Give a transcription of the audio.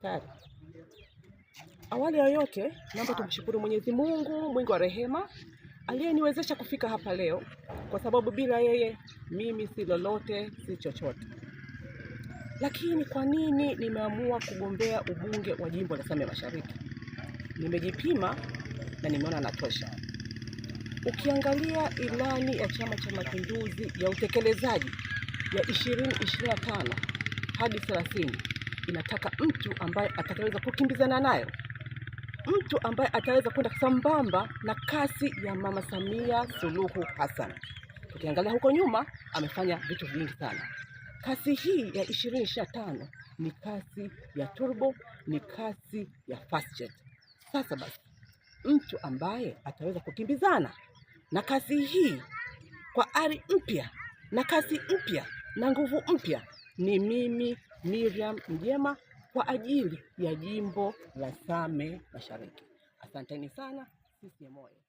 Tayari. Awali ya yote, naomba tumshukuru Mwenyezi Mungu, mwingi wa rehema, aliyeniwezesha kufika hapa leo, kwa sababu bila yeye mimi si lolote, si chochote. Lakini kwa nini nimeamua kugombea ubunge wa jimbo la Same Mashariki? Nimejipima na nimeona natosha. Ukiangalia ilani ya Chama cha Mapinduzi ya utekelezaji ya 2025 hadi 30, inataka mtu ambaye ataweza kukimbizana nayo, mtu ambaye ataweza kwenda sambamba na kasi ya Mama Samia Suluhu Hassan. Tukiangalia huko nyuma, amefanya vitu vingi sana. Kasi hii ya 2025 ni kasi ya turbo, ni kasi ya fast jet. Sasa basi, mtu ambaye ataweza kukimbizana na kasi hii kwa ari mpya na kasi mpya na nguvu mpya ni mimi Miriam Mjema, kwa ajili ya jimbo la Same Mashariki. Asanteni sana, CCM oyee!